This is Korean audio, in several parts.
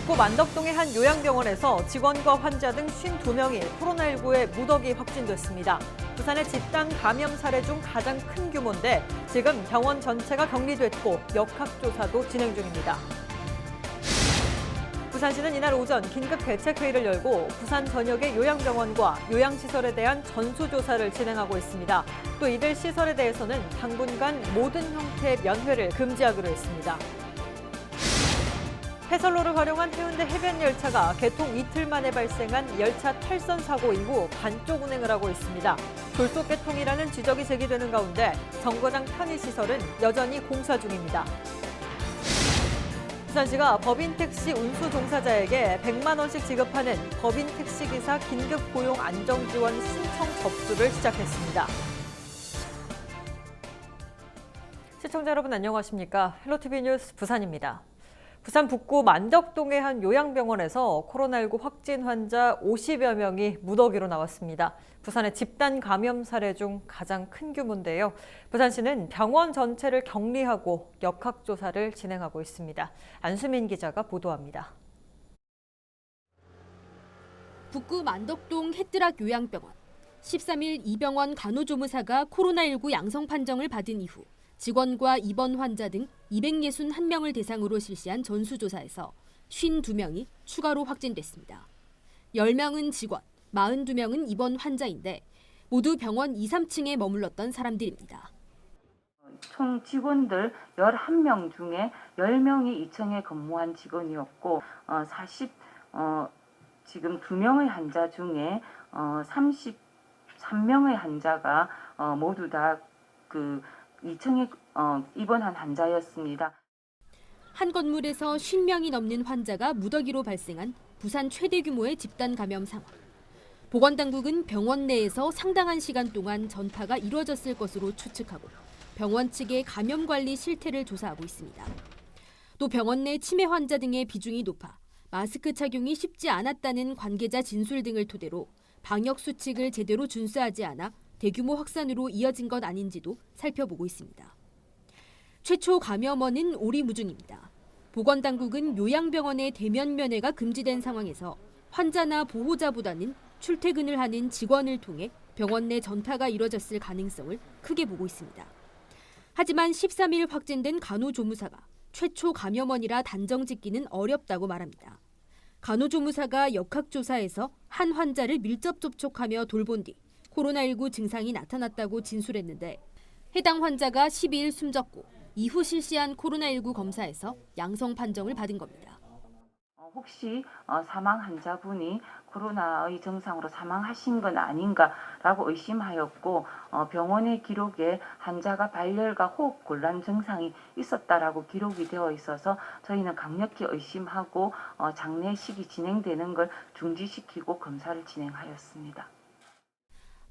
북구 만덕동의 한 요양병원에서 직원과 환자 등 52명이 코로나19에 무더기 확진됐습니다. 부산의 집단 감염 사례 중 가장 큰 규모인데 지금 병원 전체가 격리됐고 역학조사도 진행 중입니다. 부산시는 이날 오전 긴급 대책회의를 열고 부산 전역의 요양병원과 요양시설에 대한 전수조사를 진행하고 있습니다. 또 이들 시설에 대해서는 당분간 모든 형태의 면회를 금지하기로 했습니다. 해설로를 활용한 해운대 해변 열차가 개통 이틀 만에 발생한 열차 탈선 사고 이후 반쪽 운행을 하고 있습니다. 졸속 개통이라는 지적이 제기되는 가운데 정거장 편의시설은 여전히 공사 중입니다. 부산시가 법인 택시 운수 종사자에게 100만 원씩 지급하는 법인 택시기사 긴급 고용 안정지원 신청 접수를 시작했습니다. 시청자 여러분 안녕하십니까? 헬로티비 뉴스 부산입니다. 부산 북구 만덕동의 한 요양병원에서 코로나19 확진 환자 50여 명이 무더기로 나왔습니다. 부산의 집단 감염 사례 중 가장 큰 규모인데요. 부산시는 병원 전체를 격리하고 역학조사를 진행하고 있습니다. 안수민 기자가 보도합니다. 북구 만덕동 햇드락 요양병원. 13일 이 병원 간호조무사가 코로나19 양성 판정을 받은 이후 직원과 입원 환자 등 261명을 대상으로 실시한 전수조사에서 52명이 추가로 확진됐습니다. 10명은 직원, 42명은 입원 환자인데 모두 병원 2, 3층에 머물렀던 사람들입니다. 총 직원들 11명 중에 10명이 2층에 근무한 직원이었고 지금 2명의 환자 중에 33명의 환자가 모두 다 2층에 입원한 환자였습니다. 한 건물에서 50명이 넘는 환자가 무더기로 발생한 부산 최대 규모의 집단 감염 상황. 보건당국은 병원 내에서 상당한 시간 동안 전파가 이루어졌을 것으로 추측하고 병원 측의 감염 관리 실태를 조사하고 있습니다. 또 병원 내 치매 환자 등의 비중이 높아 마스크 착용이 쉽지 않았다는 관계자 진술 등을 토대로 방역 수칙을 제대로 준수하지 않아 대규모 확산으로 이어진 것 아닌지도 살펴보고 있습니다. 최초 감염원은 오리무중입니다. 보건당국은 요양병원의 대면 면회가 금지된 상황에서 환자나 보호자보다는 출퇴근을 하는 직원을 통해 병원 내 전파가 이뤄졌을 가능성을 크게 보고 있습니다. 하지만 13일 확진된 간호조무사가 최초 감염원이라 단정 짓기는 어렵다고 말합니다. 간호조무사가 역학조사에서 한 환자를 밀접 접촉하며 돌본 뒤 코로나19 증상이 나타났다고 진술했는데 해당 환자가 12일 숨졌고 이후 실시한 코로나19 검사에서 양성 판정을 받은 겁니다. 혹시 사망 환자분이 코로나의 증상으로 사망하신 건 아닌가라고 의심하였고 병원의 기록에 환자가 발열과 호흡 곤란 증상이 있었다라고 기록이 되어 있어서 저희는 강력히 의심하고 장례식이 진행되는 걸 중지시키고 검사를 진행하였습니다.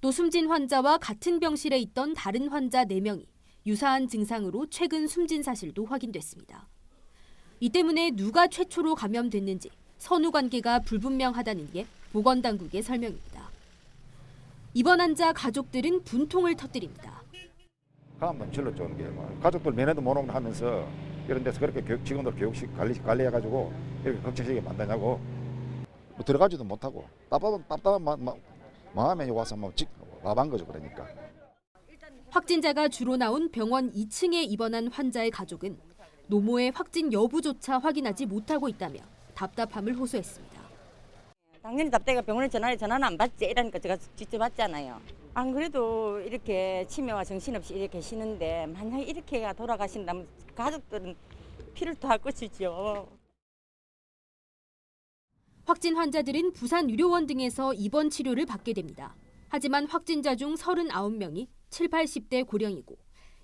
또 숨진 환자와 같은 병실에 있던 다른 환자 4명이 유사한 증상으로 최근 숨진 사실도 확인됐습니다. 이 때문에 누가 최초로 감염됐는지 선후 관계가 불분명하다는 게 보건당국의 설명입니다. 입원 환자 가족들은 분통을 터뜨립니다. 한번 질러 주는 게 가족들 면회도 못 오면 하면서 이런 데서 그렇게 직원들 교육식 관리해가지고 이렇게 걱정시게 만드냐고 들어가지도 못하고 답답한 마음에 와서 와반 거죠. 그러니까. 확진자가 주로 나온 병원 2층에 입원한 환자의 가족은 노모의 확진 여부조차 확인하지 못하고 있다며 답답함을 호소했습니다. 당연히 답답해가 병원에 전화는 안 받지 이러니까 제가 직접 받잖아요. 안 그래도 이렇게 치매와 정신없이 이렇게 계시는데 만약에 이렇게가 돌아가신다면 가족들은 피를 토할 것이죠. 확진 환자들은 부산 의료원 등에서 입원 치료를 받게 됩니다. 하지만 확진자 중 39명이 7, 80대 고령이고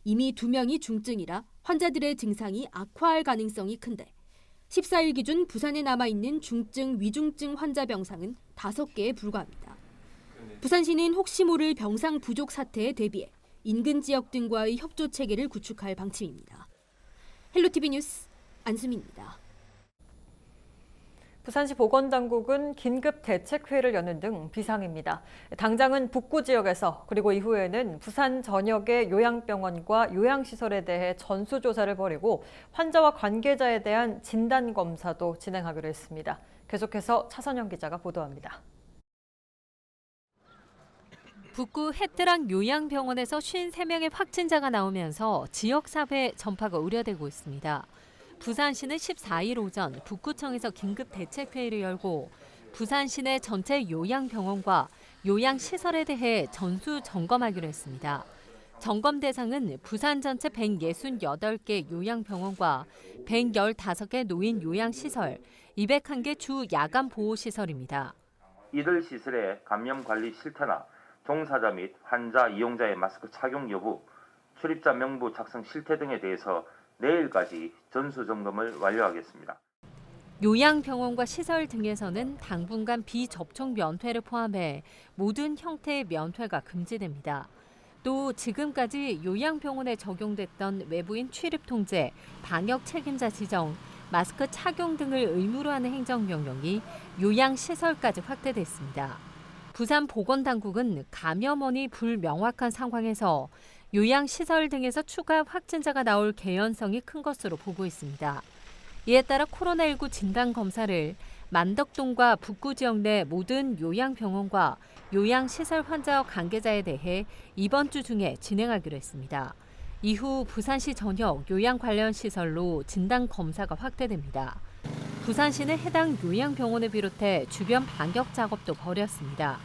이미 2명이 중증이라 환자들의 증상이 악화할 가능성이 큰데 14일 기준 부산에 남아있는 중증, 위중증 환자 병상은 5개에 불과합니다. 부산시는 혹시 모를 병상 부족 사태에 대비해 인근 지역 등과의 협조 체계를 구축할 방침입니다. 헬로티비 뉴스 안수민입니다. 부산시 보건당국은 긴급 대책회의를 여는 등 비상입니다. 당장은 북구 지역에서 그리고 이후에는 부산 전역의 요양병원과 요양시설에 대해 전수조사를 벌이고 환자와 관계자에 대한 진단검사도 진행하기로 했습니다. 계속해서 차선영 기자가 보도합니다. 북구 햇드락 요양병원에서 53명의 확진자가 나오면서 지역사회 전파가 우려되고 있습니다. 부산시는 14일 오전 북구청에서 긴급 대책회의를 열고 부산 시내 전체 요양병원과 요양시설에 대해 전수 점검하기로 했습니다. 점검 대상은 부산 전체 168개 요양병원과 115개 노인 요양시설, 201개 주 야간 보호시설입니다. 이들 시설의 감염 관리 실태나 종사자 및 환자, 이용자의 마스크 착용 여부, 출입자 명부 작성 실태 등에 대해서 내일까지 전수 점검을 완료하겠습니다. 요양병원과 시설 등에서는 당분간 비접촉 면회를 포함해 모든 형태의 면회가 금지됩니다. 또 지금까지 요양병원에 적용됐던 외부인 출입 통제, 방역 책임자 지정, 마스크 착용 등을 의무로 하는 행정명령이 요양시설까지 확대됐습니다. 부산 보건당국은 감염원이 불명확한 상황에서 요양시설 등에서 추가 확진자가 나올 개연성이 큰 것으로 보고 있습니다. 이에 따라 코로나19 진단검사를 만덕동과 북구 지역 내 모든 요양병원과 요양시설 환자와 관계자에 대해 이번 주 중에 진행하기로 했습니다. 이후 부산시 전역 요양 관련 시설로 진단검사가 확대됩니다. 부산시는 해당 요양병원을 비롯해 주변 방역 작업도 벌였습니다.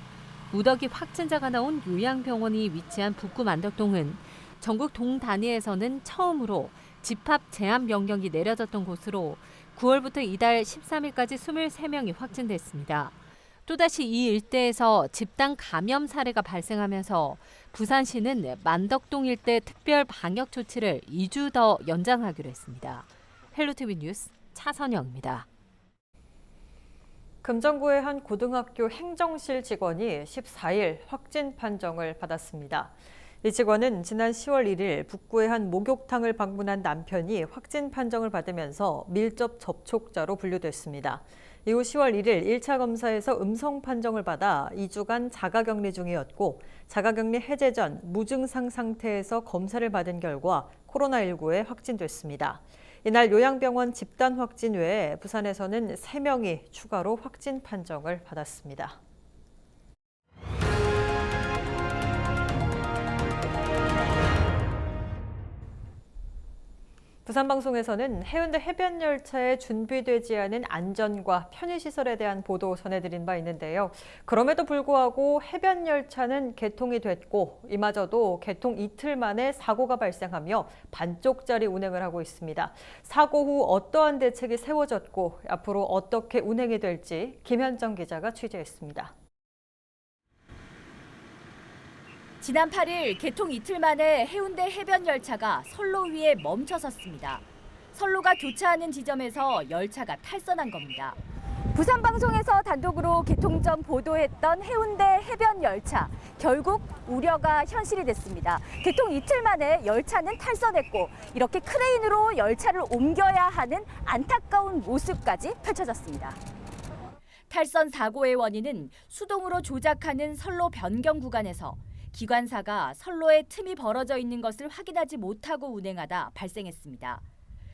무더기 확진자가 나온 요양병원이 위치한 북구 만덕동은 전국 동단위에서는 처음으로 집합 제한 명령이 내려졌던 곳으로 9월부터 이달 13일까지 23명이 확진됐습니다. 또다시 이 일대에서 집단 감염 사례가 발생하면서 부산시는 만덕동 일대 특별 방역 조치를 2주 더 연장하기로 했습니다. 헬로티비 뉴스 차선영입니다. 금정구의 한 고등학교 행정실 직원이 14일 확진 판정을 받았습니다. 이 직원은 지난 10월 1일 북구의 한 목욕탕을 방문한 남편이 확진 판정을 받으면서 밀접 접촉자로 분류됐습니다. 이후 10월 1일 1차 검사에서 음성 판정을 받아 2주간 자가격리 중이었고 자가격리 해제 전 무증상 상태에서 검사를 받은 결과 코로나19에 확진됐습니다. 이날 요양병원 집단 확진 외에 부산에서는 3명이 추가로 확진 판정을 받았습니다. 부산방송에서는 해운대 해변열차에 준비되지 않은 안전과 편의시설에 대한 보도 전해드린 바 있는데요. 그럼에도 불구하고 해변열차는 개통이 됐고 이마저도 개통 이틀 만에 사고가 발생하며 반쪽짜리 운행을 하고 있습니다. 사고 후 어떠한 대책이 세워졌고 앞으로 어떻게 운행이 될지 김현정 기자가 취재했습니다. 지난 8일 개통 이틀 만에 해운대 해변열차가 선로 위에 멈춰섰습니다. 선로가 교차하는 지점에서 열차가 탈선한 겁니다. 부산방송에서 단독으로 개통 전 보도했던 해운대 해변열차. 결국 우려가 현실이 됐습니다. 개통 이틀 만에 열차는 탈선했고 이렇게 크레인으로 열차를 옮겨야 하는 안타까운 모습까지 펼쳐졌습니다. 탈선 사고의 원인은 수동으로 조작하는 선로 변경 구간에서 기관사가 선로에 틈이 벌어져 있는 것을 확인하지 못하고 운행하다 발생했습니다.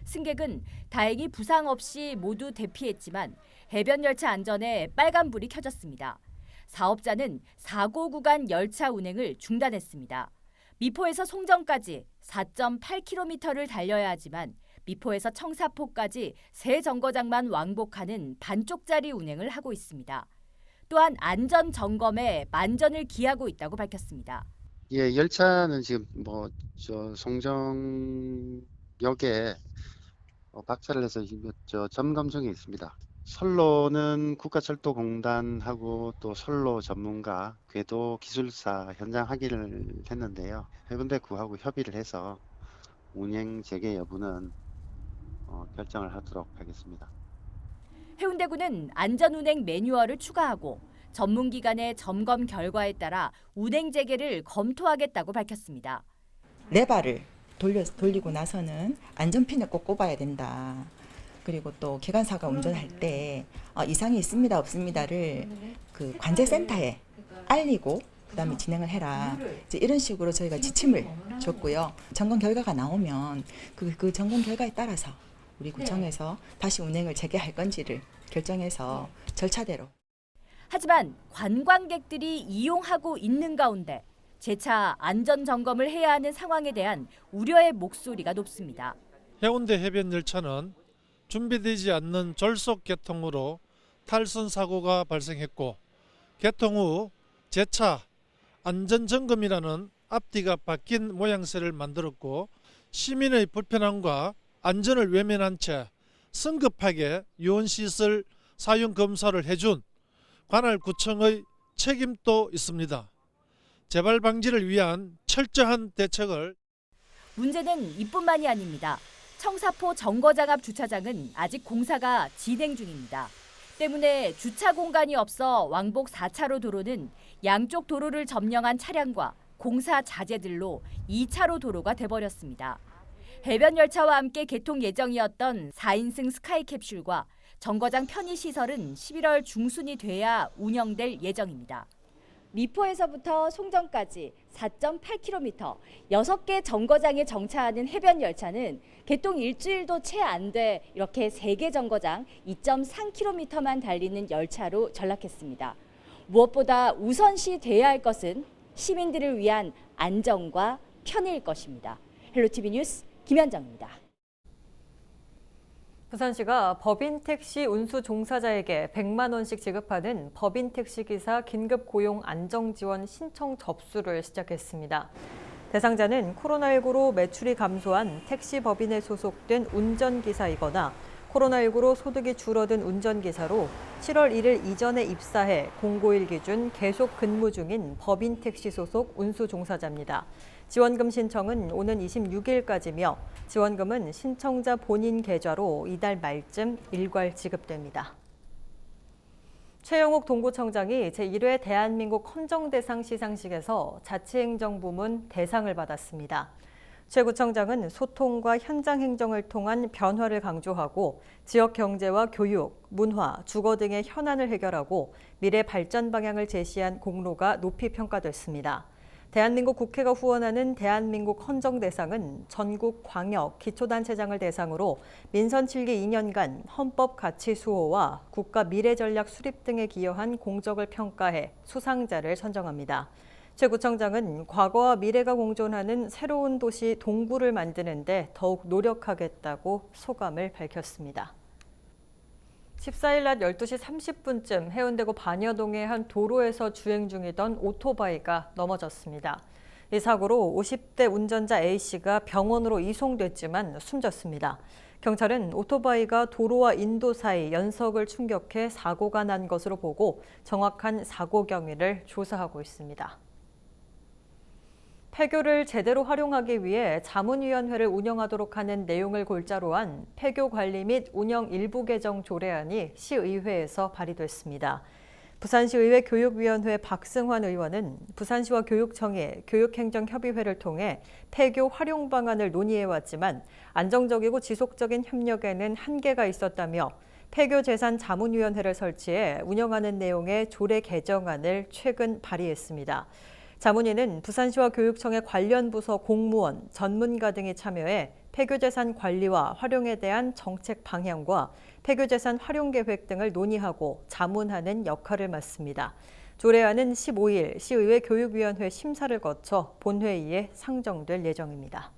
승객은 다행히 부상 없이 모두 대피했지만 해변열차 안전에 빨간불이 켜졌습니다. 사업자는 사고 구간 열차 운행을 중단했습니다. 미포에서 송정까지 4.8km를 달려야 하지만 미포에서 청사포까지 세 정거장만 왕복하는 반쪽짜리 운행을 하고 있습니다. 또한 안전 점검에 만전을 기하고 있다고 밝혔습니다. 예, 열차는 지금 송정역에 박차를 해서 점검 중에 있습니다. 선로는 국가철도공단하고 또 선로 전문가, 궤도 기술사 현장 확인을 했는데요. 해운대구하고 협의를 해서 운행 재개 여부는 결정을 하도록 하겠습니다. 해운대구는 안전운행 매뉴얼을 추가하고 전문기관의 점검 결과에 따라 운행 재개를 검토하겠다고 밝혔습니다. 레바를 돌리고 나서는 안전핀을 꼭 꼽아야 된다. 그리고 또 기관사가 운전할 때 이상이 있습니다 없습니다를 그 관제센터에 알리고 그다음에 진행을 해라. 이제 이런 식으로 저희가 지침을 줬고요. 점검 결과가 나오면 그 점검 결과에 따라서 우리 구청에서 다시 운행을 재개할 건지를 결정해서 절차대로. 하지만 관광객들이 이용하고 있는 가운데 재차 안전 점검을 해야 하는 상황에 대한 우려의 목소리가 높습니다. 해운대 해변 열차는 준비되지 않는 졸속 개통으로 탈선 사고가 발생했고 개통 후 재차 안전점검이라는 앞뒤가 바뀐 모양새를 만들었고 시민의 불편함과 안전을 외면한 채 성급하게 유원시설 사용 검사를 해준 관할 구청의 책임도 있습니다. 재발 방지를 위한 철저한 대책을. 문제는 이뿐만이 아닙니다. 청사포 정거장 앞 주차장은 아직 공사가 진행 중입니다. 때문에 주차 공간이 없어 왕복 4차로 도로는 양쪽 도로를 점령한 차량과 공사 자재들로 2차로 도로가 돼버렸습니다. 해변 열차와 함께 개통 예정이었던 4인승 스카이캡슐과 정거장 편의시설은 11월 중순이 돼야 운영될 예정입니다. 미포에서부터 송정까지 4.8km, 6개 정거장에 정차하는 해변 열차는 개통 일주일도 채 안 돼 이렇게 3개 정거장 2.3km만 달리는 열차로 전락했습니다. 무엇보다 우선시 돼야 할 것은 시민들을 위한 안전과 편의일 것입니다. 헬로티비 뉴스 김현정입니다. 부산시가 법인 택시 운수 종사자에게 100만 원씩 지급하는 법인 택시 기사 긴급 고용 안정 지원 신청 접수를 시작했습니다. 대상자는 코로나19로 매출이 감소한 택시 법인에 소속된 운전기사이거나 코로나19로 소득이 줄어든 운전기사로 7월 1일 이전에 입사해 공고일 기준 계속 근무 중인 법인 택시 소속 운수 종사자입니다. 지원금 신청은 오는 26일까지며 지원금은 신청자 본인 계좌로 이달 말쯤 일괄 지급됩니다. 최영욱 동구청장이 제1회 대한민국 헌정대상 시상식에서 자치행정부문 대상을 받았습니다. 최 구청장은 소통과 현장 행정을 통한 변화를 강조하고 지역 경제와 교육, 문화, 주거 등의 현안을 해결하고 미래 발전 방향을 제시한 공로가 높이 평가됐습니다. 대한민국 국회가 후원하는 대한민국 헌정대상은 전국 광역 기초단체장을 대상으로 민선 7기 2년간 헌법 가치 수호와 국가 미래 전략 수립 등에 기여한 공적을 평가해 수상자를 선정합니다. 최 구청장은 과거와 미래가 공존하는 새로운 도시 동구를 만드는 데 더욱 노력하겠다고 소감을 밝혔습니다. 14일 낮 12시 30분쯤 해운대구 반여동의 한 도로에서 주행 중이던 오토바이가 넘어졌습니다. 이 사고로 50대 운전자 A씨가 병원으로 이송됐지만 숨졌습니다. 경찰은 오토바이가 도로와 인도 사이 연석을 충격해 사고가 난 것으로 보고 정확한 사고 경위를 조사하고 있습니다. 폐교를 제대로 활용하기 위해 자문위원회를 운영하도록 하는 내용을 골자로 한 폐교 관리 및 운영 일부 개정 조례안이 시의회에서 발의됐습니다. 부산시의회 교육위원회 박승환 의원은 부산시와 교육청이 교육행정협의회를 통해 폐교 활용 방안을 논의해왔지만 안정적이고 지속적인 협력에는 한계가 있었다며 폐교재산 자문위원회를 설치해 운영하는 내용의 조례 개정안을 최근 발의했습니다. 자문위는 부산시와 교육청의 관련 부서 공무원, 전문가 등이 참여해 폐교재산 관리와 활용에 대한 정책 방향과 폐교재산 활용 계획 등을 논의하고 자문하는 역할을 맡습니다. 조례안은 15일 시의회 교육위원회 심사를 거쳐 본회의에 상정될 예정입니다.